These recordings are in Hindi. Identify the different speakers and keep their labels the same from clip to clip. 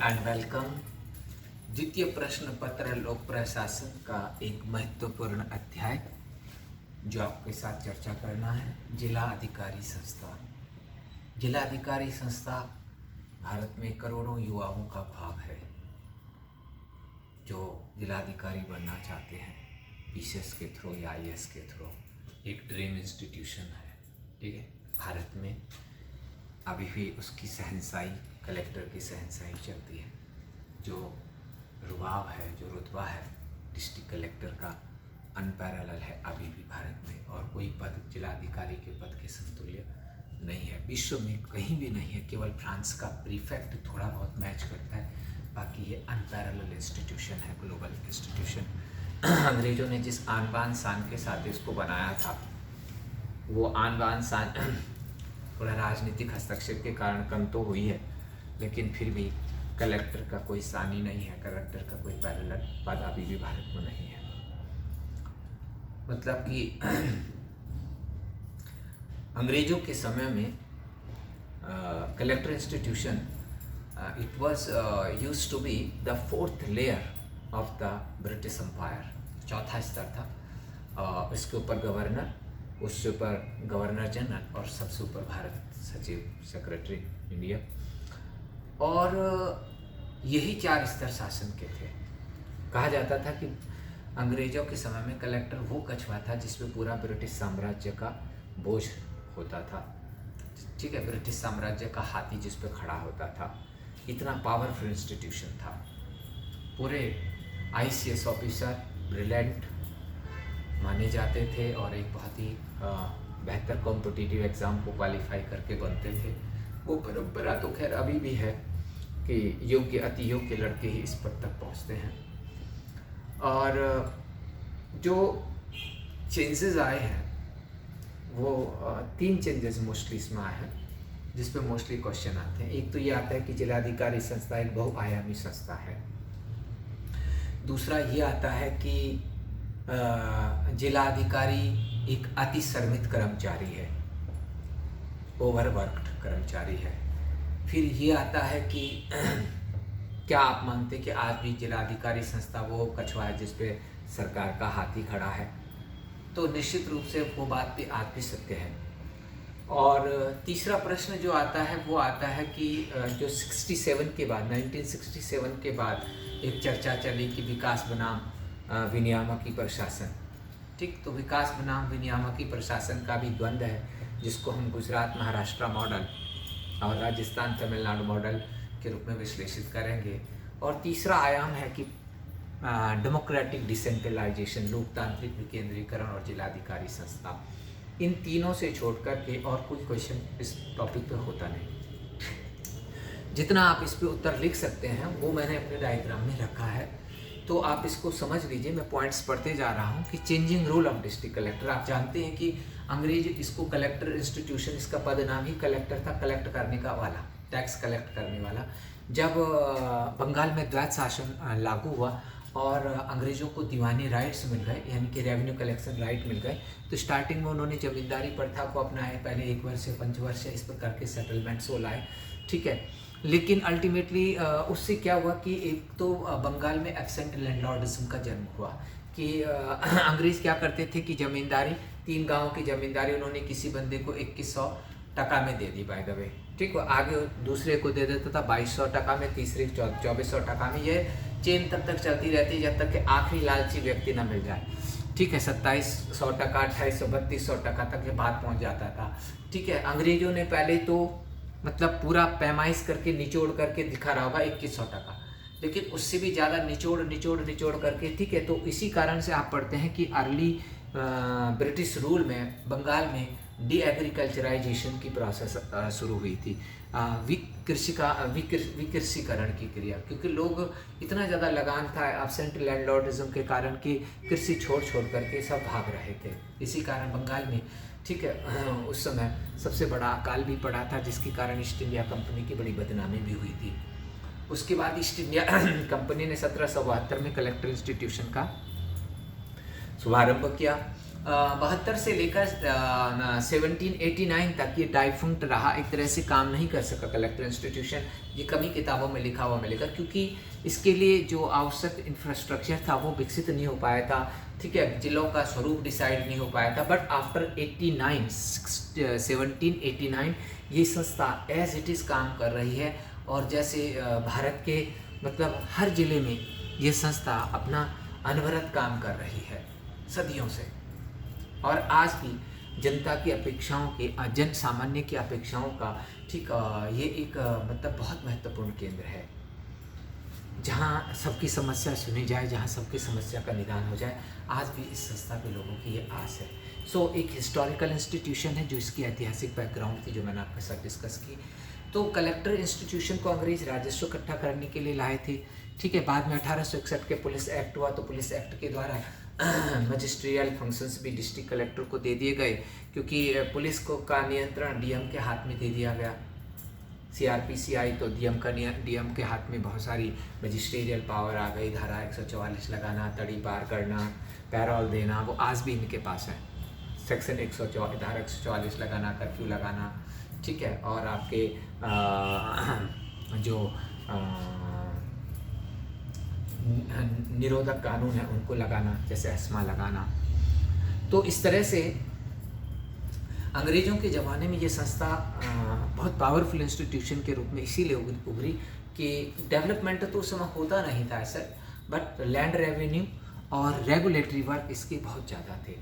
Speaker 1: And welcome. द्वितीय प्रश्न पत्र लोक प्रशासन का एक महत्वपूर्ण अध्याय जो आपके साथ चर्चा करना है, जिला अधिकारी संस्था। जिला अधिकारी संस्था भारत में करोड़ों युवाओं का भाग है जो जिलाधिकारी बनना चाहते हैं, पीसीएस के थ्रू या आईएएस के थ्रू। एक ड्रीम इंस्टीट्यूशन है, ठीक है। भारत में अभी भी उसकी शहंशाही, कलेक्टर की शहंशाही चलती है। जो रुबाब है, जो रुतबा है डिस्ट्रिक्ट कलेक्टर का, अनपैरेलल है अभी भी भारत में, और कोई पद जिलाधिकारी के पद के समतुल्य नहीं है। विश्व में कहीं भी नहीं है, केवल फ्रांस का प्रीफेक्ट थोड़ा बहुत मैच करता है, बाकी ये अनपैरेलल इंस्टीट्यूशन है, ग्लोबल इंस्टीट्यूशन। अंग्रेजों ने जिस आन बान शान के साथ इसको बनाया था, वो आन बान शान थोड़ा राजनीतिक हस्तक्षेप के कारण कम तो हुई है, लेकिन फिर भी कलेक्टर का कोई सानी नहीं है, कलेक्टर का कोई पैरेलल पद अभी भी भारत में नहीं है। मतलब कि अंग्रेजों के समय में collector institution it was used to be the fourth layer of the British empire. चौथा स्तर था। इसके ऊपर गवर्नर, उससे ऊपर गवर्नर जनरल, और सबसे ऊपर भारत सचिव, सेक्रेटरी इंडिया। और यही 4 स्तर शासन के थे। कहा जाता था कि अंग्रेजों के समय में कलेक्टर वो कछुआ था जिसपे पूरा ब्रिटिश साम्राज्य का बोझ होता था, ठीक है। ब्रिटिश साम्राज्य का हाथी जिस पे खड़ा होता था, इतना पावरफुल इंस्टीट्यूशन था। पूरे आईसीएस ऑफिसर ब्रिलियंट माने जाते थे और एक बहुत ही बेहतर कॉम्पिटिटिव एग्ज़ाम को क्वालिफाई करके बनते थे। वो परंपरा तो खैर अभी भी है कि योग्य अति योग्य लड़के ही इस पद तक पहुंचते हैं। और जो चेंजेस आए हैं वो 3 चेंजेस मोस्टली इसमें आए हैं, जिस पे मोस्टली क्वेश्चन आते हैं। एक तो ये आता है कि जिलाधिकारी संस्था एक बहुआयामी संस्था है। दूसरा ये आता है कि जिलाधिकारी एक अति श्रमित कर्मचारी है, ओवरवर्क्ड कर्मचारी है। फिर ये आता है कि क्या आप मानते कि आज भी जिलाधिकारी संस्था वो कछुआ है जिस पे सरकार का हाथी खड़ा है? तो निश्चित रूप से वो बात भी आज भी सत्य है। और तीसरा प्रश्न जो आता है वो आता है कि जो 67 के बाद, 1967 के बाद एक चर्चा चली कि विकास बनाम विनियामकी प्रशासन, ठीक। तो विकास बनाम विनियामकी प्रशासन का भी द्वंद्व है, जिसको हम गुजरात महाराष्ट्र मॉडल और राजस्थान तमिलनाडु मॉडल के रूप में विश्लेषित करेंगे। और तीसरा आयाम है कि डेमोक्रेटिक डिसेंट्रलाइजेशन, लोकतांत्रिक विकेंद्रीकरण और जिलाधिकारी संस्था। इन तीनों से छोड़कर के और कोई क्वेश्चन इस टॉपिक पे होता नहीं। जितना आप इस पे उत्तर लिख सकते हैं वो मैंने अपने डायग्राम में रखा है, तो आप इसको समझ लीजिए। मैं पॉइंट्स पढ़ते जा रहा हूँ कि changing role of district collector. आप जानते हैं कि अंग्रेज इसको कलेक्टर इंस्टीट्यूशन, इसका पद नाम ही कलेक्टर था, कलेक्ट करने का वाला, टैक्स कलेक्ट करने वाला। जब बंगाल में द्वैत शासन लागू हुआ और अंग्रेज़ों को दीवानी राइट्स मिल गए, यानी कि रेवेन्यू कलेक्शन राइट मिल गए, तो स्टार्टिंग में उन्होंने जमींदारी प्रथा को अपनाया। पहले 1 वर्ष या 5 वर्ष इस पर करके सेटलमेंट्स वो लाए, ठीक है। लेकिन अल्टीमेटली उससे क्या हुआ कि एक तो बंगाल में एब्सेंट लैंडलॉर्डिज्म का जन्म हुआ कि अंग्रेज़ क्या करते थे कि ज़मींदारी, 3 गाँव की ज़मींदारी उन्होंने किसी बंदे को 2100 टका में दे दी, बाय द वे, ठीक है। आगे दूसरे को दे देता था 2200 टका में, तीसरे 2400 टका में। ये चेन तब तक चलती रहती है जब तक कि आखिरी लालची व्यक्ति ना मिल जाए, ठीक है। 2700 टका, 2800, 3200 टका तक ये बात पहुंच जाता था, ठीक है। अंग्रेजों ने पहले तो मतलब पूरा पैमाइश करके निचोड़ करके दिखा रहा होगा 2100 टका, लेकिन उससे भी ज़्यादा निचोड़ करके, ठीक है। तो इसी कारण से आप पढ़ते हैं कि अर्ली ब्रिटिश रूल में बंगाल में डी एग्रीकल्चराइजेशन की प्रोसेस शुरू हुई थी, विकृषीकरण की क्रिया, क्योंकि लोग इतना ज़्यादा लगान था एब्सेंट लैंडलॉर्डिज्म के कारण कि कृषि छोड़ करके सब भाग रहे थे। इसी कारण बंगाल में, ठीक है, उस समय सबसे बड़ा अकाल भी पड़ा था, जिसके कारण ईस्ट इंडिया कंपनी की बड़ी बदनामी भी हुई थी। उसके बाद ईस्ट इंडिया कंपनी ने 1772 में कलेक्टर इंस्टीट्यूशन का शुभारंभ किया 72 से लेकर 1789 तक ये डाइफंक्ट रहा, एक तरह से काम नहीं कर सका कलेक्टर इंस्टीट्यूशन। ये कमी किताबों में लिखा हुआ मिलेगा, क्योंकि इसके लिए जो आवश्यक इंफ्रास्ट्रक्चर था वो विकसित नहीं हो पाया था, ठीक है, जिलों का स्वरूप डिसाइड नहीं हो पाया था। बट आफ्टर 1789 ये संस्था एज इट इज़ काम कर रही है, और जैसे भारत के मतलब हर जिले में ये संस्था अपना अनवरत काम कर रही है सदियों से, और आज भी जनता की अपेक्षाओं के, जन सामान्य की अपेक्षाओं का, ठीक, ये एक मतलब बहुत महत्वपूर्ण केंद्र है, जहाँ सबकी समस्या सुनी जाए, जहाँ सबकी समस्या का निदान हो जाए। आज भी इस संस्था के लोगों की ये आस है। सो एक हिस्टोरिकल इंस्टीट्यूशन है जो इसकी ऐतिहासिक बैकग्राउंड थी, जो मैंने आपके साथ डिस्कस की। तो कलेक्टर इंस्टीट्यूशन को अंग्रेज राजस्व इकट्ठा करने के लिए लाए थे, ठीक है। बाद में 1861 के पुलिस एक्ट हुआ, तो पुलिस एक्ट के द्वारा मजिस्ट्रियल फंक्शंस भी डिस्ट्रिक्ट कलेक्टर को दे दिए गए, क्योंकि पुलिस को का नियंत्रण डीएम के हाथ में दे दिया गया। सीआरपीसी आई तो डीएम के हाथ में बहुत सारी मजिस्ट्रियल पावर आ गई। धारा 144 लगाना, तड़ी पार करना, पैरोल देना, वो आज भी इनके पास है। सेक्शन 144, धारा 144 लगाना, कर्फ्यू लगाना, ठीक है, और आपके जो निरोधक कानून है उनको लगाना, जैसे एस्मा लगाना। तो इस तरह से अंग्रेज़ों के ज़माने में ये संस्था बहुत पावरफुल इंस्टीट्यूशन के रूप में इसीलिए उभरी कि डेवलपमेंट तो उस समय होता नहीं था ऐसा, बट लैंड रेवेन्यू और रेगुलेटरी वर्क इसके बहुत ज़्यादा थे।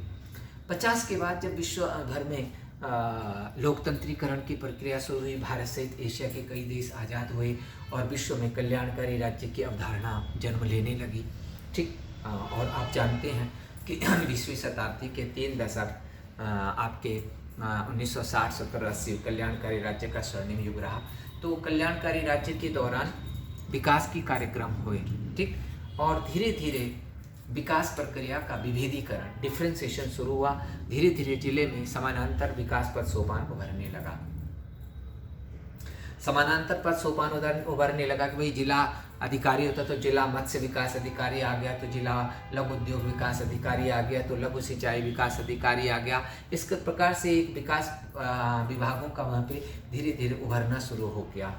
Speaker 1: 50 के बाद जब विश्व भर में लोकतंत्रीकरण की प्रक्रिया शुरू हुई, भारत सहित एशिया के कई देश आज़ाद हुए और विश्व में कल्याणकारी राज्य की अवधारणा जन्म लेने लगी, ठीक। और आप जानते हैं कि 20वीं शताब्दी के 3 दशक आपके 1960, 70, 80 कल्याणकारी राज्य का स्वर्णिम युग रहा। तो कल्याणकारी राज्य के दौरान विकास की कार्यक्रम हुए, ठीक, और धीरे धीरे विकास प्रक्रिया का विभेदीकरण, डिफ्रेंसिएशन शुरू हुआ। धीरे धीरे जिले में समानांतर विकास पथ सोपान उभरने लगा। समानांतर पथ सोपान उभरने लगा कि भाई जिला अधिकारी होता तो जिला मत्स्य विकास अधिकारी आ गया, तो जिला लघु उद्योग विकास अधिकारी आ गया, तो लघु सिंचाई विकास अधिकारी आ गया। इस प्रकार से एक विकास विभागों का वहाँ पे धीरे धीरे उभरना शुरू हो गया।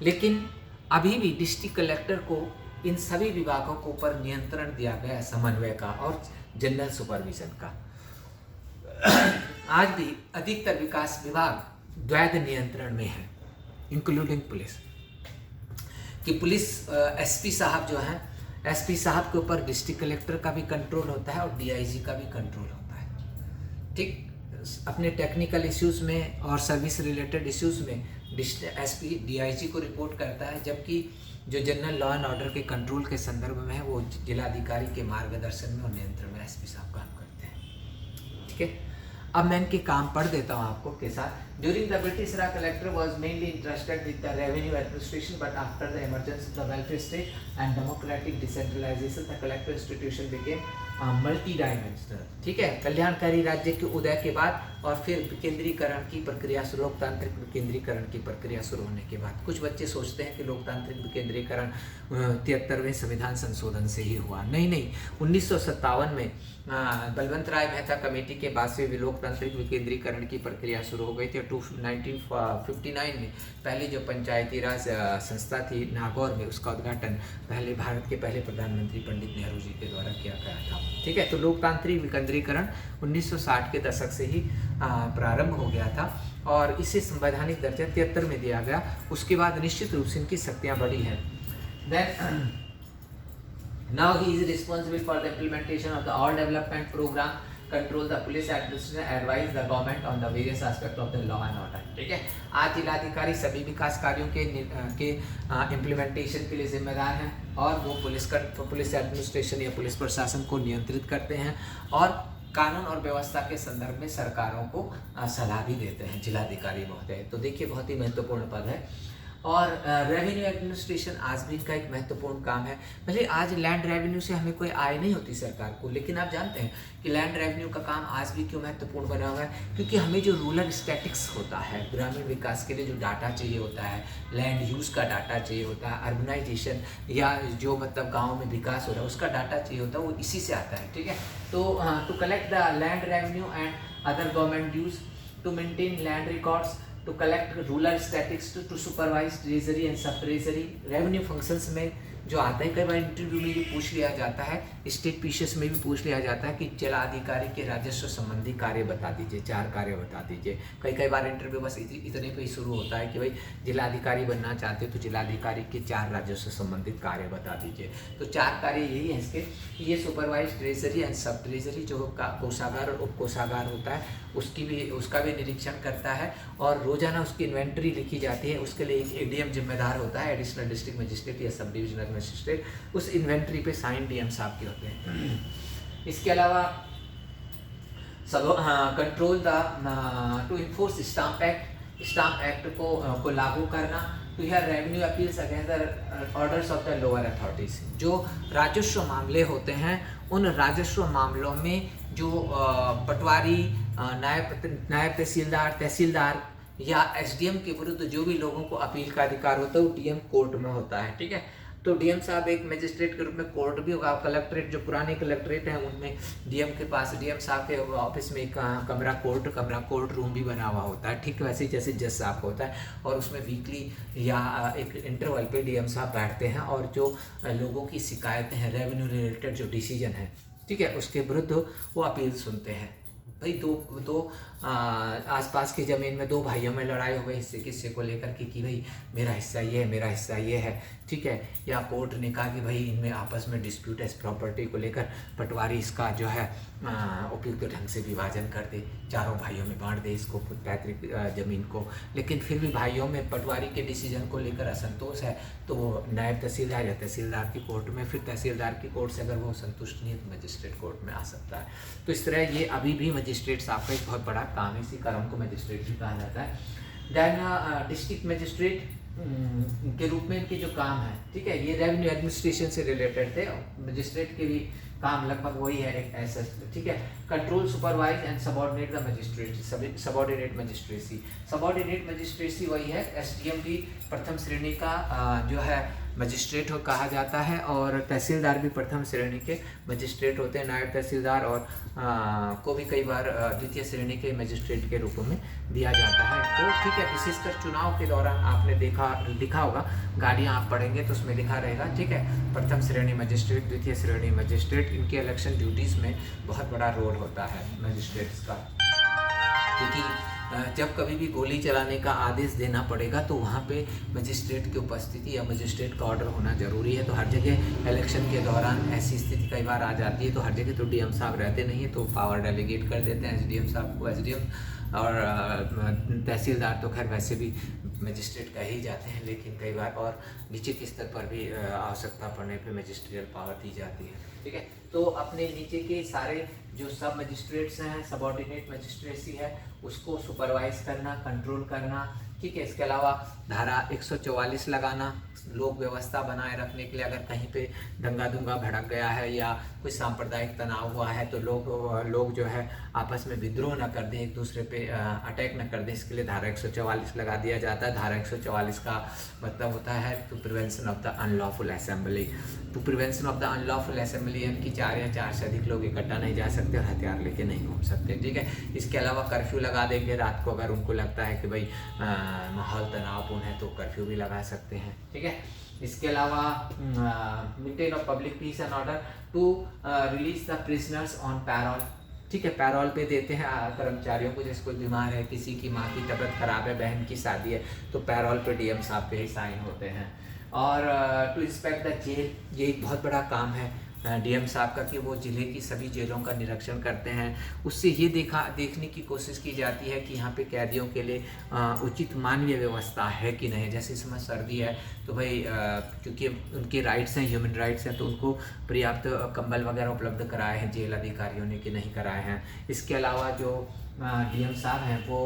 Speaker 1: लेकिन अभी भी डिस्ट्रिक्ट कलेक्टर को इन सभी विभागों के ऊपर नियंत्रण दिया गया, समन्वय का और जनरल सुपरविजन का। आज भी अधिकतर विकास विभाग द्वैध नियंत्रण में है, इंक्लूडिंग पुलिस। कि पुलिस एसपी साहब जो हैं, एसपी साहब के ऊपर डिस्ट्रिक्ट कलेक्टर का भी कंट्रोल होता है और डीआईजी का भी कंट्रोल होता है, ठीक। अपने टेक्निकल इश्यूज़ में और सर्विस रिलेटेड इश्यूज़ में एसपी डीआईजी को रिपोर्ट करता है, जबकि जो जनरल लॉ एंड ऑर्डर के कंट्रोल के संदर्भ में है वो जिलाधिकारी के मार्गदर्शन में और नियंत्रण में एसपी साहब काम करते हैं, ठीक है। अब मैं इनके काम पढ़ देता हूँ आपको के साथ। During the British era collector was mainly interested with the revenue administration, but after the emergence of the welfare state and democratic decentralization, the collector institution became multi-dimensional, ठीक है। कल्याणकारी राज्य के उदय के बाद और फिर विकेंद्रीकरण की प्रक्रिया, लोकतांत्रिक विकेंद्रीकरण की प्रक्रिया शुरू होने के बाद, कुछ बच्चे सोचते हैं कि लोकतांत्रिक विकेंद्रीकरण 73वें संविधान संशोधन से ही हुआ। नहीं, 1957 में बलवंत राय मेहता कमेटी के बाद से लोकतांत्रिक विकेंद्रीकरण की प्रक्रिया शुरू हो गई थी। 1959 में पहली जो पंचायती राज संस्था थी नागौर में, उसका उद्घाटन भारत के पहले प्रधानमंत्री पंडित नेहरू जी के द्वारा किया गया था, ठीक है। तो लोकतांत्रिक विकेंद्रीकरण 1960 के दशक से ही प्रारंभ हो गया था और इसे संवैधानिक दर्जा 73 में दिया गया। उसके बाद निश्चित रूप से इनकी शक्तियाँ बढ़ी हैं। Then now he is responsible for the implementation of the all development program, control the police administration, advise the government on the various aspects of the law and order, ठीक है। आज जिलाधिकारी सभी विकास कार्यों के इम्प्लीमेंटेशन के लिए जिम्मेदार हैं और वो पुलिस एडमिनिस्ट्रेशन या पुलिस प्रशासन को नियंत्रित करते हैं और कानून और व्यवस्था के संदर्भ में सरकारों को सलाह भी देते हैं जिलाधिकारी महोदय। तो देखिए बहुत ही महत्वपूर्ण पद है। और रेवेन्यू एडमिनिस्ट्रेशन आज भी इनका एक महत्वपूर्ण काम है। भले आज लैंड रेवेन्यू से हमें कोई आय नहीं होती सरकार को, लेकिन आप जानते हैं कि लैंड रेवेन्यू का काम आज भी क्यों महत्वपूर्ण बना हुआ है, क्योंकि हमें जो रूरल स्टैटिक्स होता है, ग्रामीण विकास के लिए जो डाटा चाहिए होता है, लैंड यूज़ का डाटा चाहिए होता है, अर्बनाइजेशन या जो मतलब गाँव में विकास हो रहा है उसका डाटा चाहिए होता है, वो इसी से आता है। ठीक है, तो to collect the land revenue and other government dues, to maintain land records, to collect rural statics, to supervise treasury and sub treasury. Revenue functions में जो आता है, कई बार इंटरव्यू में भी पूछ लिया जाता है, स्टेट पीसीएस में भी पूछ लिया जाता है कि जिलाधिकारी के राजस्व संबंधी कार्य बता दीजिए, 4 कार्य बता दीजिए। कई बार इंटरव्यू बस इतने पे ही शुरू होता है कि भाई जिलाधिकारी बनना चाहते हो तो जिलाधिकारी के 4 राजस्व संबंधित कार्य बता दीजिए। तो 4 कार्य यही है इसके, ये supervise treasury and sub treasury जो कोषागार और उप कोषागार होता है उसका भी निरीक्षण करता है, और रोजाना उसकी इन्वेंट्री लिखी जाती है। उसके लिए एक एडीएम जिम्मेदार होता है, एडिशनल डिस्ट्रिक्ट मजिस्ट्रेट या सब डिविजनल मजिस्ट्रेट। उस इन्वेंट्री पे साइन डीएम साहब के होते हैं। इसके अलावा सब control the to enforce stamp act को लागू करना, to hear revenue appeals against the orders of the lower authorities. जो राजस्व मामले होते हैं उन राजस्व मामलों में जो पटवारी, नायब तहसीलदार या एसडीएम के विरुद्ध जो भी लोगों को अपील का अधिकार होता है वो डीएम कोर्ट में होता है। ठीक है, तो डीएम साहब एक मजिस्ट्रेट के रूप में कोर्ट भी होगा। कलेक्ट्रेट जो पुराने कलेक्ट्रेट हैं उनमें डीएम के पास, डीएम साहब के ऑफिस में एक कमरा कोर्ट रूम भी बना हुआ होता है, ठीक वैसे ही जैसे जज साहब का होता है। और उसमें वीकली या एक इंटरवल पे डीएम साहब बैठते हैं और जो लोगों की शिकायतें हैं, रेवेन्यू रिलेटेड जो डिसीजन है, ठीक है, उसके विरुद्ध वो अपील सुनते हैं। भाई दो आसपास की ज़मीन में 2 भाइयों में लड़ाई हो गई हिस्से को लेकर कि भाई मेरा हिस्सा ये है, मेरा हिस्सा ये है, ठीक है, या कोर्ट ने कहा कि भाई इनमें आपस में डिस्प्यूट है इस प्रॉपर्टी को लेकर, पटवारी इसका जो है उपयुक्त ढंग से विभाजन कर दे, 4 भाइयों में बांट दे इसको पैतृक ज़मीन को। लेकिन फिर भी भाइयों में पटवारी के डिसीजन को लेकर असंतोष है, तो वो नायब तहसीलदार या तहसीलदार की कोर्ट में, फिर तहसीलदार की कोर्ट से अगर वो संतुष्ट नहीं है तो मजिस्ट्रेट कोर्ट में आ सकता है। तो इस तरह ये अभी भी मजिस्ट्रेट साहब का एक बहुत बड़ा काम है, इसी कारण को मजिस्ट्रेट भी कहा जाता है। देन डिस्ट्रिक्ट मजिस्ट्रेट के रूप में इनके जो काम है, ठीक है, ये रेवेन्यू एडमिनिस्ट्रेशन से रिलेटेड थे। मजिस्ट्रेट के भी काम लगभग वही है, एक ऐसा, ठीक है। Control, supervise and subordinate the magistrate, subordinate magistracy वही है। एसडीएम भी प्रथम श्रेणी का जो है मजिस्ट्रेट कहा जाता है, और तहसीलदार भी प्रथम श्रेणी के मजिस्ट्रेट होते हैं। नायब तहसीलदार और को भी कई बार द्वितीय श्रेणी के मजिस्ट्रेट के रूप में दिया जाता है। तो ठीक है, विशेषकर चुनाव के दौरान आपने लिखा होगा, गाड़ियाँ आप पढ़ेंगे तो उसमें लिखा रहेगा, ठीक है, प्रथम श्रेणी मजिस्ट्रेट, द्वितीय श्रेणी मजिस्ट्रेट, इनके इलेक्शन ड्यूटीज़ में बहुत बड़ा रोल होता है मजिस्ट्रेट्स का। क्योंकि जब कभी भी गोली चलाने का आदेश देना पड़ेगा तो वहाँ पे मजिस्ट्रेट की उपस्थिति या मजिस्ट्रेट का ऑर्डर होना ज़रूरी है। तो हर जगह इलेक्शन के दौरान ऐसी स्थिति कई बार आ जाती है, तो हर जगह तो डीएम साहब रहते नहीं है, तो पावर डेलीगेट कर देते हैं एसडीएम साहब को। एसडीएम और तहसीलदार तो खैर वैसे भी मजिस्ट्रेट कह ही जाते हैं, लेकिन कई बार और नीचे के स्तर पर भी आवश्यकता पड़ने पे मजिस्ट्रियल पावर दी जाती है, ठीक है। तो अपने नीचे के सारे जो सब मजिस्ट्रेट्स हैं, सबऑर्डिनेट मजिस्ट्रेसी है, उसको सुपरवाइज करना, कंट्रोल करना, ठीक है। इसके अलावा धारा 144 लगाना, लोक व्यवस्था बनाए रखने के लिए अगर कहीं पे दंगा दुंगा भड़क गया है या कोई सांप्रदायिक तनाव हुआ है तो लोग जो है आपस में विद्रोह न कर दें, एक दूसरे पे अटैक न कर दें, इसके लिए धारा 144 लगा दिया जाता है। धारा 144 का मतलब होता है to prevention of the unlawful assembly. To prevention of the unlawful assembly यानी कि 4 या 4 से अधिक लोग इकट्ठा नहीं जा सकते और हथियार लेके नहीं घूम सकते, ठीक है। इसके अलावा कर्फ्यू लगा देंगे रात को, अगर उनको लगता है कि भाई माहौल तनावपूर्ण है तो कर्फ्यू भी लगा सकते हैं, ठीक है। इसके अलावा maintain of public peace and order, to release the prisoners on parole, ठीक है। पैरोल पे देते हैं कर्मचारियों को, जैसे कोई बीमार है, किसी की माँ की तबीयत खराब है, बहन की शादी है, तो पैरोल पे डीएम साहब पे ही साइन होते हैं। और टू इंस्पेक्ट द जेल, ये एक बहुत बड़ा काम है डीएम साहब का कि वो ज़िले की सभी जेलों का निरीक्षण करते हैं। उससे ये देखने की कोशिश की जाती है कि यहाँ पे कैदियों के लिए उचित मानवीय व्यवस्था है कि नहीं। जैसे इस समय सर्दी है तो भाई क्योंकि उनके राइट्स हैं, ह्यूमन राइट्स हैं, तो उनको पर्याप्त कंबल वगैरह उपलब्ध कराए हैं जेल अधिकारियों ने कि नहीं कराए हैं। इसके अलावा जो डीएम साहब हैं वो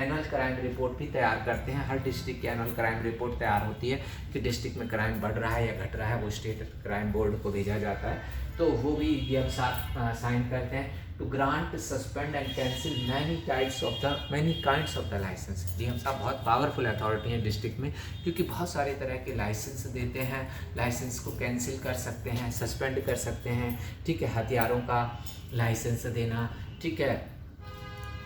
Speaker 1: एनुअल क्राइम रिपोर्ट भी तैयार करते हैं। हर डिस्ट्रिक्ट की एनुअल क्राइम रिपोर्ट तैयार होती है कि डिस्ट्रिक्ट में क्राइम बढ़ रहा है या घट रहा है, वो स्टेट क्राइम बोर्ड को भेजा जाता है, तो वो भी डीएम साहब साइन करते हैं। To grant, suspend and cancel many kinds of the license. DM साहब बहुत पावरफुल अथॉरिटी है डिस्ट्रिक्ट में, क्योंकि बहुत सारे तरह के लाइसेंस देते हैं। लाइसेंस को कैंसिल कर सकते हैं, सस्पेंड कर सकते हैं, ठीक है, हथियारों का लाइसेंस देना, ठीक है,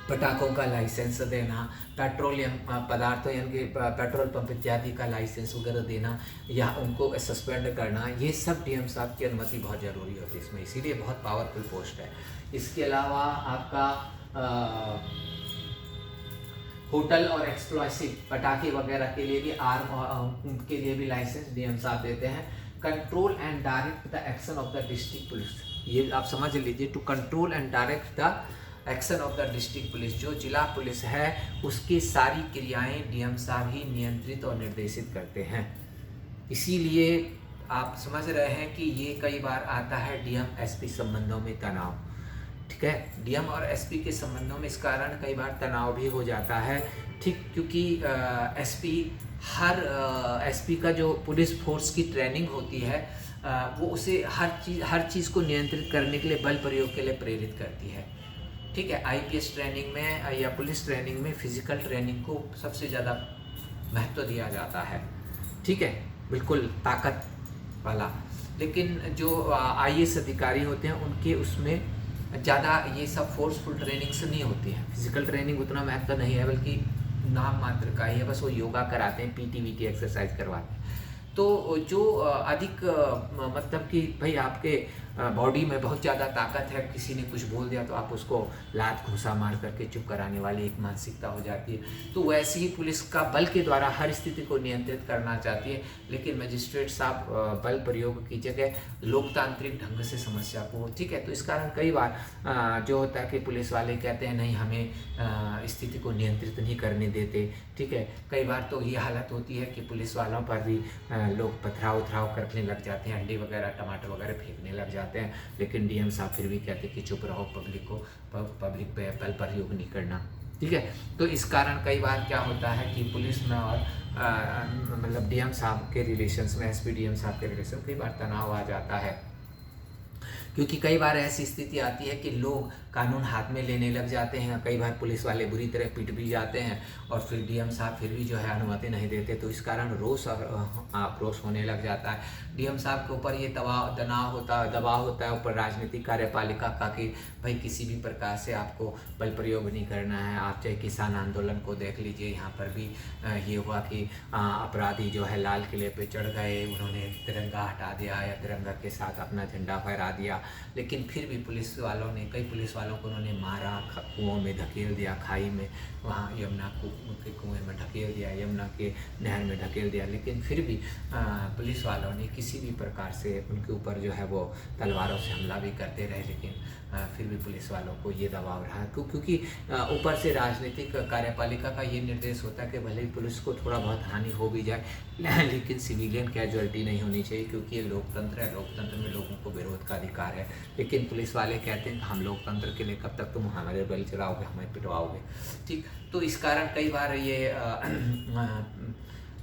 Speaker 1: पटाखों का लाइसेंस देना, पेट्रोलियम पदार्थों यानी कि पेट्रोल पंप इत्यादि का लाइसेंस वगैरह देना या उनको सस्पेंड करना, ये सब डीएम साहब की अनुमति बहुत ज़रूरी होती है इसमें, इसीलिए बहुत पावरफुल पोस्ट है। इसके अलावा आपका होटल और एक्सप्लोसिव पटाखे वगैरह के लिए भी आर्म के लिए भी लाइसेंस डीएम साहब देते हैं। Control and direct the action of the district police, ये आप समझ लीजिए, to control and direct the action of the district police, जो जिला पुलिस है उसकी सारी क्रियाएं डीएम साहब ही नियंत्रित और निर्देशित करते हैं। इसीलिए आप समझ रहे हैं कि ये कई बार आता है डीएम एसपी संबंधों में तनाव, ठीक है, डीएम और एसपी के संबंधों में इस कारण कई बार तनाव भी हो जाता है, ठीक, क्योंकि एसपी का जो पुलिस फोर्स की ट्रेनिंग होती है वो उसे हर चीज़ को नियंत्रित करने के लिए, बल प्रयोग के लिए प्रेरित करती है, ठीक है। आईपीएस ट्रेनिंग में या पुलिस ट्रेनिंग में फिजिकल ट्रेनिंग को सबसे ज़्यादा महत्व दिया जाता है, ठीक है, बिल्कुल ताकत वाला। लेकिन जो आईएएस अधिकारी होते हैं उनके उसमें ज़्यादा ये सब फोर्सफुल ट्रेनिंग से नहीं होती है, फिजिकल ट्रेनिंग उतना महत्व नहीं है, बल्कि नाम मात्र का ही है, बस वो योगा कराते हैं, पीटी एक्सरसाइज करवाते हैं। तो जो अधिक मतलब कि भाई आपके बॉडी में बहुत ज़्यादा ताकत है, किसी ने कुछ बोल दिया तो आप उसको लात घूंसा मार करके चुप कराने वाली एक मानसिकता हो जाती है। तो वैसे ही पुलिस का बल के द्वारा हर स्थिति को नियंत्रित करना चाहती है, लेकिन मजिस्ट्रेट साहब बल प्रयोग की जगह लोकतांत्रिक ढंग से समस्या को, ठीक है। तो इस कारण कई बार जो होता है कि पुलिस वाले कहते हैं नहीं, हमें स्थिति को नियंत्रित नहीं करने देते, ठीक है। कई बार तो ये हालत होती है कि पुलिस वालों पर भी लोग पथराव करने लग जाते हैं, अंडे वगैरह टमाटर वगैरह फेंकने लग जाते हैं, लेकिन डीएम साहब फिर भी कहते हैं कि चुप रहो, पब्लिक पे बल प्रयोग नहीं करना, ठीक है। तो इस कारण कई बार क्या होता है कि पुलिस में और मतलब डीएम साहब के रिलेशंस में, एसपी डीएम साहब के रिलेशन कई बार तनाव आ जाता है, क्योंकि कई बार ऐसी स्थिति आती है कि लोग कानून हाथ में लेने लग जाते हैं। कई बार पुलिस वाले बुरी तरह पिट भी जाते हैं और फिर डीएम साहब फिर भी जो है अनुमति नहीं देते, तो इस कारण रोष और आक्रोश होने लग जाता है। डीएम साहब के ऊपर ये दबाव होता है ऊपर राजनीतिक कार्यपालिका का कि भाई किसी भी प्रकार से आपको बल प्रयोग नहीं करना है। आप चाहे किसान आंदोलन को देख लीजिए, यहाँ पर भी ये हुआ कि अपराधी जो है लाल किले पे चढ़ गए, उन्होंने तिरंगा हटा दिया या तिरंगा के साथ अपना झंडा फहरा दिया, लेकिन फिर भी पुलिस वालों ने, कई पुलिस वालों को उन्होंने मारा, कुओं में धकेल दिया, खाई में, वहाँ यमुना के कुएं में ढकेल दिया, यमुना के नहर में ढकेल दिया, लेकिन फिर भी पुलिस वालों ने किसी भी प्रकार से उनके ऊपर जो है वो तलवारों से हमला भी करते रहे, लेकिन फिर भी पुलिस वालों को ये दबाव रहा, क्योंकि ऊपर से राजनीतिक कार्यपालिका का ये निर्देश होता है कि भले ही पुलिस को थोड़ा बहुत हानि हो भी जाए, लेकिन सिविलियन कैजुअलिटी नहीं होनी चाहिए, क्योंकि ये लोकतंत्र है, लोकतंत्र में लोगों को विरोध का अधिकार है। लेकिन पुलिस वाले कहते हैं कि हम लोकतंत्र के लिए कब तक तुम हमारे बल चलाओगे, हमें पिटवाओगे, ठीक। तो इस कारण कई बार ये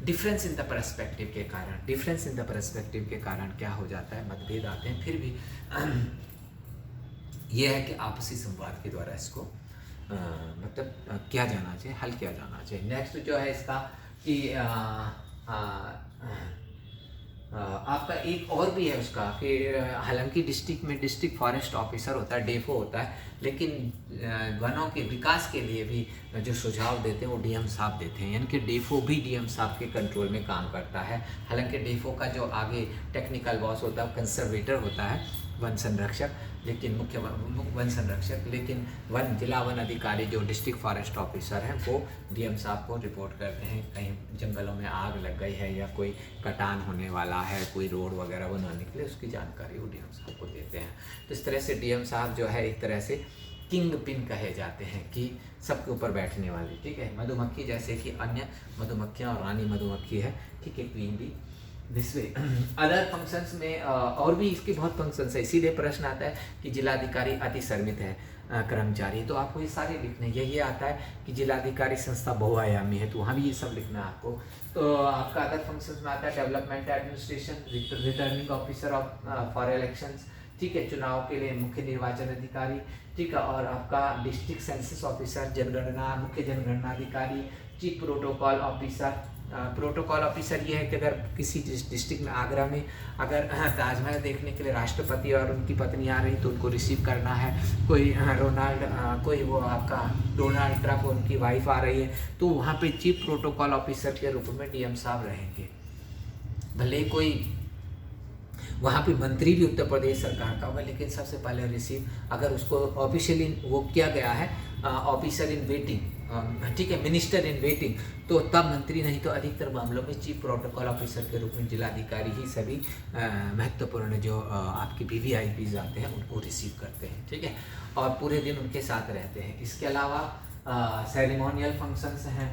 Speaker 1: डिफरेंस इन द पर्सपेक्टिव के कारण क्या हो जाता है, मतभेद आते हैं। फिर भी यह है कि आपसी संवाद के द्वारा इसको मतलब किया जाना चाहिए, हल किया जाना चाहिए। नेक्स्ट जो है इसका कि आपका एक और भी है उसका कि हालांकि डिस्ट्रिक्ट में डिस्ट्रिक्ट फॉरेस्ट ऑफिसर होता है, डेफो होता है, लेकिन वनों के विकास के लिए भी जो सुझाव देते हैं वो डीएम साहब देते हैं, यानी कि डेफो भी डीएम साहब के कंट्रोल में काम करता है। हालांकि डेफो का जो आगे टेक्निकल बॉस होता है कंजर्वेटर होता है, वन संरक्षक, लेकिन मुख्य वन संरक्षक, लेकिन जिला वन अधिकारी जो डिस्ट्रिक्ट फॉरेस्ट ऑफिसर हैं वो डीएम साहब को रिपोर्ट करते हैं, कहीं जंगलों में आग लग गई है या कोई कटान होने वाला है, कोई रोड वगैरह बनाने के लिए उसकी जानकारी वो डीएम साहब को देते हैं। तो इस तरह से डीएम साहब जो है एक तरह से किंग पिन कहे जाते हैं कि सबके ऊपर बैठने वाले, ठीक है। मधुमक्खी जैसे कि अन्य मधुमक्खियाँ और रानी मधुमक्खी है, ठीक है, क्वीन भी, दिस वे। अदर फंक्शंस में और भी इसके बहुत फंक्शंस है, इसीलिए प्रश्न आता है कि जिलाधिकारी अति श्रमित है कर्मचारी, तो आपको ये सारे लिखने हैं। ये आता है कि जिलाधिकारी संस्था बहुआयामी है, तो वहाँ भी ये सब लिखना है आपको। तो आपका अदर फंक्शंस में आता है development administration, returning officer of for elections, ठीक है, चुनाव के लिए मुख्य निर्वाचन अधिकारी, ठीक है, और आपका डिस्ट्रिक्ट सेंसस ऑफिसर, जनगणना मुख्य जनगणना अधिकारी, chief protocol officer. Protocol officer ये है कि अगर किसी डिस्ट्रिक्ट में, आगरा में अगर ताजमहल देखने के लिए राष्ट्रपति और उनकी पत्नी आ रही तो उनको रिसीव करना है, कोई कोई वो आपका डोनाल्ड ट्रम्प उनकी वाइफ आ रही है, तो वहाँ पे चीफ प्रोटोकॉल ऑफिसर के रूप में डीएम साहब रहेंगे। भले कोई वहाँ पे मंत्री भी उत्तर प्रदेश सरकार का होगा, लेकिन सबसे पहले रिसीव, अगर उसको ऑफिशियली वो किया गया है ऑफिसर इन वेटिंग, ठीक है, मिनिस्टर इन वेटिंग, तो तब मंत्री, नहीं तो अधिकतर मामलों में चीफ प्रोटोकॉल ऑफिसर के रूप में जिलाधिकारी ही सभी महत्वपूर्ण जो आपके वीवीआईपीज आते हैं उनको रिसीव करते हैं, ठीक है, और पूरे दिन उनके साथ रहते हैं। इसके अलावा सेरेमोनियल फंक्शंस हैं,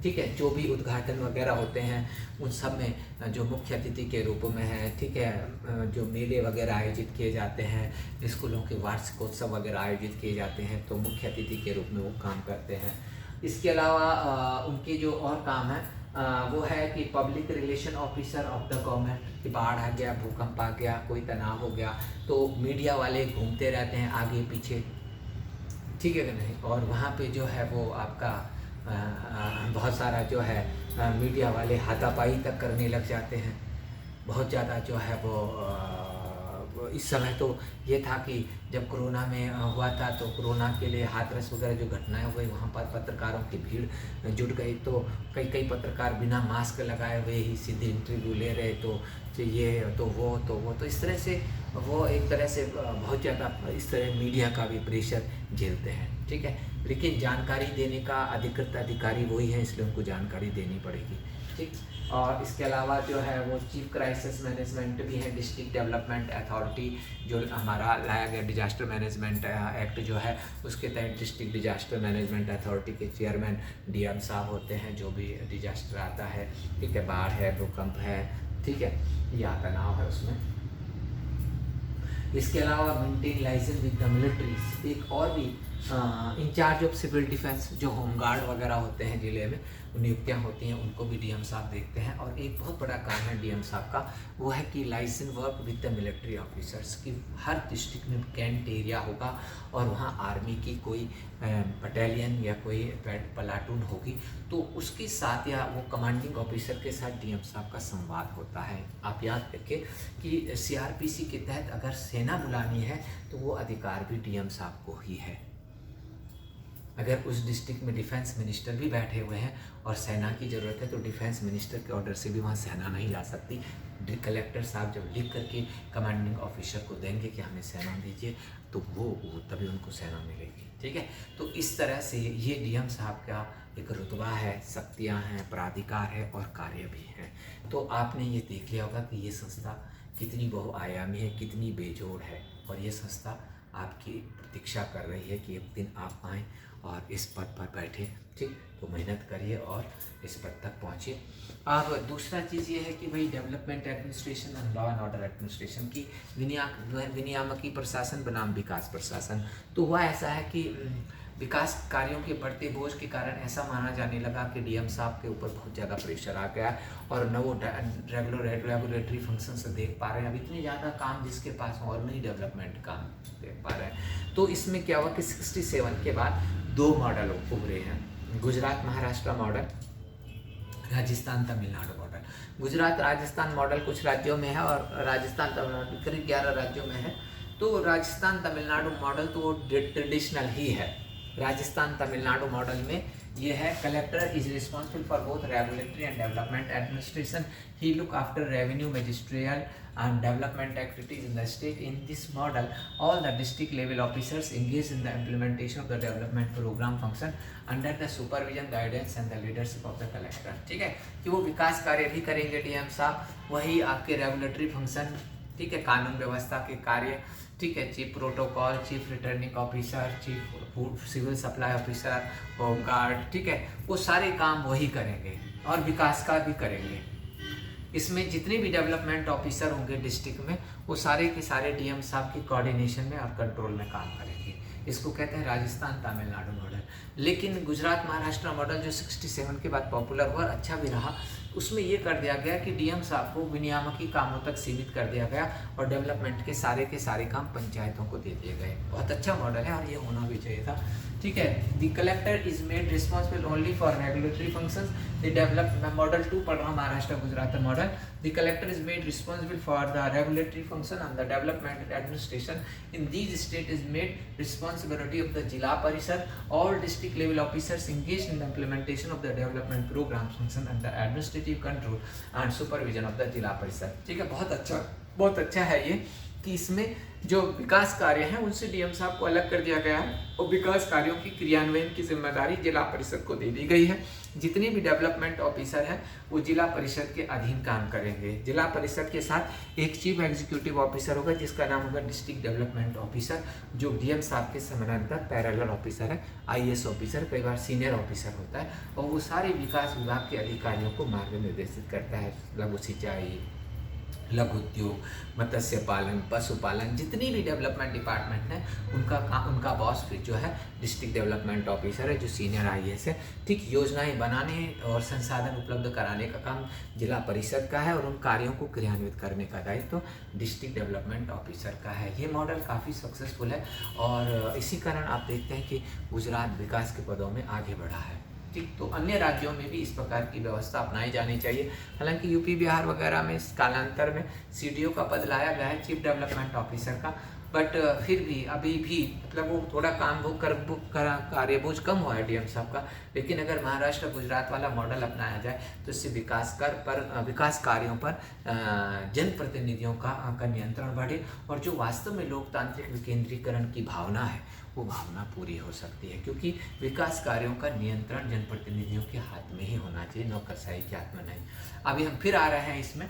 Speaker 1: ठीक है, जो भी उद्घाटन वगैरह होते हैं उन सब में जो मुख्य अतिथि के रूप में है, ठीक है, जो मेले वगैरह आयोजित किए जाते हैं, स्कूलों के वार्षिकोत्सव वगैरह आयोजित किए जाते हैं, तो मुख्य अतिथि के रूप में वो काम करते हैं। इसके अलावा उनके जो और काम है वो है कि public relation officer of the government, कि बाढ़ आ गया, भूकंप आ गया, कोई तनाव हो गया, तो मीडिया वाले घूमते रहते हैं आगे पीछे, ठीक है कि नहीं, और वहाँ पे जो है वो आपका बहुत सारा जो है मीडिया वाले हाथापाई तक करने लग जाते हैं। बहुत ज़्यादा जो है वो इस समय तो ये था कि जब कोरोना में हुआ था तो कोरोना के लिए हाथरस वगैरह जो घटनाएं हो गई, वहाँ पर पत्रकारों की भीड़ जुट गई, तो कई पत्रकार बिना मास्क लगाए हुए ही सीधे इंटरव्यू ले रहे, तो ये तो वो तो इस तरह से वो एक तरह से बहुत ज़्यादा इस तरह मीडिया का भी प्रेशर झेलते हैं, ठीक है, लेकिन जानकारी देने का अधिकृत अधिकारी वही है, इसलिए उनको जानकारी देनी पड़ेगी, ठीक। और इसके अलावा जो है वो चीफ क्राइसिस मैनेजमेंट भी है, डिस्ट्रिक्ट डेवलपमेंट अथॉरिटी जो हमारा लाया गया डिजास्टर मैनेजमेंट एक्ट जो है उसके तहत डिस्ट्रिक्ट डिजास्टर मैनेजमेंट अथॉरिटी के चेयरमैन डीएम साहब होते हैं। जो भी डिजास्टर आता है, ठीक है, बाढ़ है, भूकंप है, ठीक है, या तनाव है उसमें। इसके अलावा maintain license with the militaries, एक और भी इंचार्ज ऑफ सिविल डिफेंस, जो होमगार्ड वगैरह होते हैं जिले में नियुक्तियां होती हैं, उनको भी डीएम साहब देखते हैं। और एक बहुत बड़ा काम है डीएम साहब का, वो है कि license work with the military officers, की हर डिस्ट्रिक्ट में कैंट एरिया होगा और वहाँ आर्मी की कोई बटालियन या कोई प्लाटून होगी, तो उसके साथ या वो कमांडिंग ऑफिसर के साथ डीएम साहब का संवाद होता है। आप याद रखें कि सीआरपीसी के तहत अगर सेना बुलानी है तो वो अधिकार भी डीएम साहब को ही है। अगर उस डिस्ट्रिक्ट में डिफेंस मिनिस्टर भी बैठे हुए हैं और सेना की ज़रूरत है तो डिफेंस मिनिस्टर के ऑर्डर से भी वहाँ सेना नहीं जा सकती। कलेक्टर साहब जब लिख करके कमांडिंग ऑफिसर को देंगे कि हमें सेना दीजिए, तो वो तभी उनको सेना मिलेगी, ठीक है। तो इस तरह से ये डीएम साहब का एक रुतबा है, शक्तियाँ हैं, प्राधिकार है और कार्य भी हैं। तो आपने ये देख लिया होगा कि ये संस्था कितनी बहुआयामी है, कितनी बेजोड़ है, और ये संस्था आपकी प्रतीक्षा कर रही है कि एक दिन आप आएँ और इस पद पर बैठे, ठीक। तो मेहनत करिए और इस पद तक पहुँचिए। अब दूसरा चीज़ ये है कि भाई development administration and law and order administration की विनियामकी प्रशासन बनाम विकास प्रशासन। तो हुआ ऐसा है कि विकास कार्यों के बढ़ते बोझ के कारण ऐसा माना जाने लगा कि डीएम साहब के ऊपर बहुत ज़्यादा प्रेशर आ गया और न वो रेगुलेटरी फंक्शन से देख पा रहे हैं। अब इतने ज़्यादा काम जिसके पास हो और नहीं डेवलपमेंट काम देख पा रहे हैं। तो इसमें क्या हुआ कि 67 के बाद 2 मॉडल उभरे हैं, Gujarat Maharashtra model, Rajasthan Tamil Nadu model. Gujarat Rajasthan model कुछ राज्यों में है और राजस्थान तमिलनाडु करीब 11 राज्यों में है। तो राजस्थान तमिलनाडु मॉडल तो ट्रेडिशनल ही है। राजस्थान तमिलनाडु मॉडल में ये है, collector is responsible for both regulatory and development administration, he look after revenue magisterial and development activities in the state. In this model, all the district level officers engage in the implementation of the development program function under the supervision, guidance and the leadership of the collector। ठीक है, कि वो विकास कार्य भी करेंगे डीएम साहब, वही आपके रेगुलेटरी फंक्शन, ठीक है, कानून व्यवस्था के कार्य, ठीक है, chief protocol, chief returning officer, chief civil supply officer, home guard, ठीक है, वो सारे काम वही करेंगे और विकास का भी करेंगे। इसमें जितने भी डेवलपमेंट ऑफिसर होंगे डिस्ट्रिक्ट में, वो सारे के सारे डीएम साहब की कोऑर्डिनेशन में और कंट्रोल में काम करेंगे। इसको कहते हैं राजस्थान तमिलनाडु मॉडल। लेकिन गुजरात महाराष्ट्र मॉडल जो 67 के बाद पॉपुलर हुआ, अच्छा भी रहा, उसमें ये कर दिया गया कि डीएम साहब को विनियामकी कामों तक सीमित कर दिया गया और डेवलपमेंट के सारे काम पंचायतों को दे दिए गए। बहुत अच्छा मॉडल है और ये होना भी चाहिए था। ठीक है, the collector is made responsible only for regulatory functions. The develop, मैं मॉडल 2 पढ़ रहा हूँ, Maharashtra Gujarat model. The collector is made responsible for the regulatory function and the development administration in these state is made responsibility of the zila parishad. All district level officers engage in the implementation of the development programme function and the administrative control and supervision of the zila परिषद। ठीक है, बहुत अच्छा है ये कि इसमें जो विकास कार्य हैं उनसे डीएम साहब को अलग कर दिया गया है और विकास कार्यों की क्रियान्वयन की जिम्मेदारी जिला परिषद को दे दी गई है। जितने भी डेवलपमेंट ऑफिसर हैं वो जिला परिषद के अधीन काम करेंगे। जिला परिषद के साथ एक चीफ एग्जीक्यूटिव ऑफिसर होगा जिसका नाम होगा डिस्ट्रिक्ट डेवलपमेंट ऑफिसर, जो डीएम साहब के समानांतर पैरेलल ऑफिसर है, आईएएस ऑफिसर, कई बार सीनियर ऑफिसर होता है और वो सारे विकास विभाग के अधिकारियों को मार्गनिर्देशित करता है। लघु सिंचाई, लघु उद्योग, मत्स्य पालन, पशुपालन, जितनी भी डेवलपमेंट डिपार्टमेंट है उनका बॉस फिर जो है डिस्ट्रिक्ट डेवलपमेंट ऑफिसर है, जो सीनियर आईएएस है। ठीक, योजनाएं बनाने और संसाधन उपलब्ध कराने का काम जिला परिषद का है और उन कार्यों को क्रियान्वित करने का दायित्व तो डिस्ट्रिक्ट डेवलपमेंट ऑफिसर का है। ये मॉडल काफ़ी सक्सेसफुल है और इसी कारण आप देखते हैं कि गुजरात विकास के पदों में आगे बढ़ा है। ठीक, तो अन्य राज्यों में भी इस प्रकार की व्यवस्था अपनाई जानी चाहिए। हालांकि यूपी बिहार वगैरह में कालांतर में सीडीओ का पद लाया गया है, चीफ डेवलपमेंट ऑफिसर का, बट फिर भी अभी भी मतलब वो थोड़ा काम कार्यबोझ कम हुआ है डीएम साहब का। लेकिन अगर महाराष्ट्र गुजरात वाला मॉडल अपनाया जाए तो इससे विकास कार्यों पर जनप्रतिनिधियों का नियंत्रण बढ़े और जो वास्तव में लोकतांत्रिक विकेंद्रीकरण की भावना है वो भावना पूरी हो सकती है, क्योंकि विकास कार्यों का नियंत्रण जनप्रतिनिधियों के हाथ में ही होना चाहिए, नौकरशाही के हाथ में नहीं। अभी हम फिर आ रहे हैं इसमें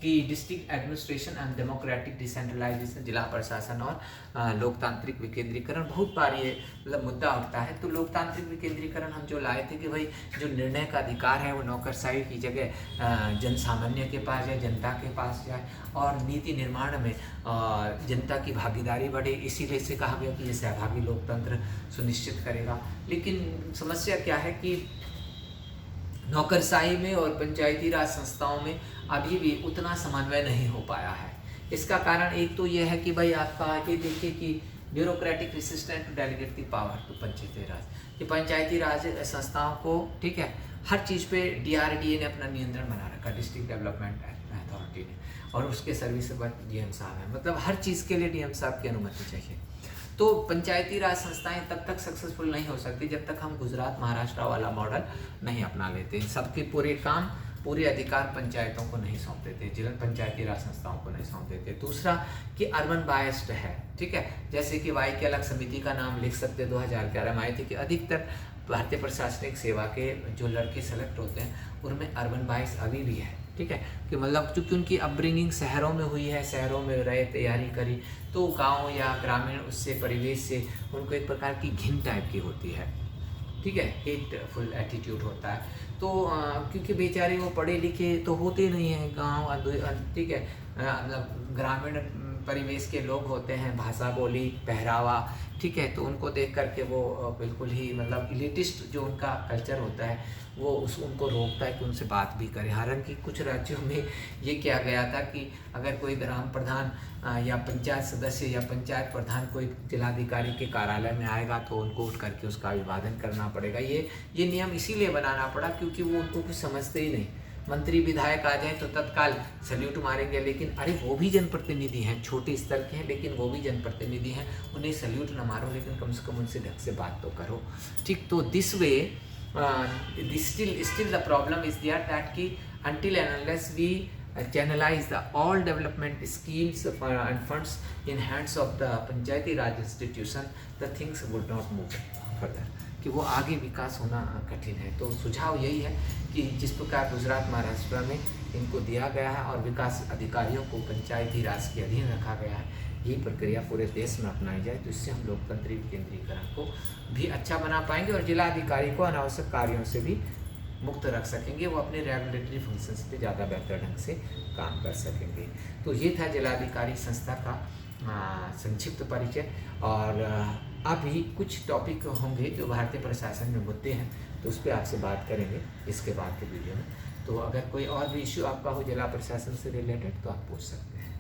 Speaker 1: कि district administration and democratic decentralisation, जिला प्रशासन और लोकतांत्रिक विकेंद्रीकरण, बहुत बार ये मतलब मुद्दा उठता है। तो लोकतांत्रिक विकेंद्रीकरण हम जो लाए थे कि भाई जो निर्णय का अधिकार है वो नौकरशाही की जगह जन सामान्य के पास जाए, जनता के पास जाए और नीति निर्माण में जनता की भागीदारी बढ़े, इसीलिए से कहा गया कि ये सहभागी लोकतंत्र सुनिश्चित करेगा। लेकिन समस्या क्या है कि नौकरशाही में और पंचायती राज संस्थाओं में अभी भी उतना समन्वय नहीं हो पाया है। इसका कारण एक तो यह है कि भाई आपका ये देखिए कि bureaucratic resistant to delegate the power to Panchayati Raj, कि पंचायती राज संस्थाओं को ठीक है हर चीज़ पे डीआरडीए ने अपना नियंत्रण बना रखा, डिस्ट्रिक्ट डेवलपमेंट अथॉरिटी ने, और उसके सर्विस डीएम साहब है, मतलब हर चीज़ के लिए डीएम साहब की अनुमति चाहिए। तो पंचायती राज संस्थाएं तब तक सक्सेसफुल नहीं हो सकती जब तक हम गुजरात महाराष्ट्र वाला मॉडल नहीं अपना लेते। सबके पूरे अधिकार पंचायतों को नहीं सौंपते थे, जिला पंचायती राज संस्थाओं को नहीं सौंपते थे। दूसरा कि अर्बन बायस्ड है, ठीक है, जैसे कि वाई के अलग समिति का नाम लिख सकते 2011 में आई थी कि अधिकतर भारतीय प्रशासनिक सेवा के जो लड़के सेलेक्ट होते हैं उनमें अर्बन बायस अभी भी है, ठीक है, कि मतलब चूँकि उनकी अपब्रिंगिंग शहरों में हुई है, शहरों में रहे, तैयारी करी, तो गांव या ग्रामीण उससे परिवेश से उनको एक प्रकार की घिन टाइप की होती है, ठीक है, हेटफुल एटीट्यूड होता है। तो क्योंकि बेचारे वो पढ़े लिखे तो होते नहीं हैं, गांव ठीक है, मतलब ग्रामीण परिवेश के लोग होते हैं, भाषा बोली पहरावा, ठीक है, तो उनको देख करके वो बिल्कुल ही मतलब इलिटिस्ट जो उनका कल्चर होता है वो उनको रोकता है कि उनसे बात भी करें। हालांकि कुछ राज्यों में ये किया गया था कि अगर कोई ग्राम प्रधान या पंचायत सदस्य या पंचायत प्रधान कोई जिलाधिकारी के कार्यालय में आएगा तो उनको उठ करके उसका अभिवादन करना पड़ेगा। ये नियम इसीलिए बनाना पड़ा क्योंकि वो उनको कुछ समझते ही नहीं। मंत्री विधायक आ जाए तो तत्काल सल्यूट मारेंगे, लेकिन अरे वो भी जनप्रतिनिधि हैं, छोटे स्तर के हैं लेकिन वो भी जनप्रतिनिधि हैं, उन्हें सल्यूट न मारो लेकिन कम से कम उनसे ढंग से बात तो करो, ठीक। तो this way still the problem is there that ki until and unless we channelize the all development schemes and funds in hands of the panchayati raj institution, the things would not move further, कि वो आगे विकास होना कठिन है। तो सुझाव यही है कि जिस प्रकार गुजरात महाराष्ट्र में इनको दिया गया है और विकास अधिकारियों को पंचायती राज के अधीन रखा गया है, यही प्रक्रिया पूरे देश में अपनाई जाए तो इससे हम लोकतंत्री विकेंद्रीकरण को भी अच्छा बना पाएंगे और जिला अधिकारी को अनावश्यक कार्यों से भी मुक्त रख सकेंगे, वो अपने रेगुलेटरी फंक्शंस पे ज़्यादा बेहतर ढंग से काम कर सकेंगे। तो ये था जिलाधिकारी संस्था का संक्षिप्त परिचय। और अभी कुछ टॉपिक होंगे जो भारतीय प्रशासन में मुद्दे हैं, तो उस पर आपसे बात करेंगे इसके बाद के वीडियो में। तो अगर कोई और भी इश्यू आपका हो जिला प्रशासन से रिलेटेड तो आप पूछ सकते हैं।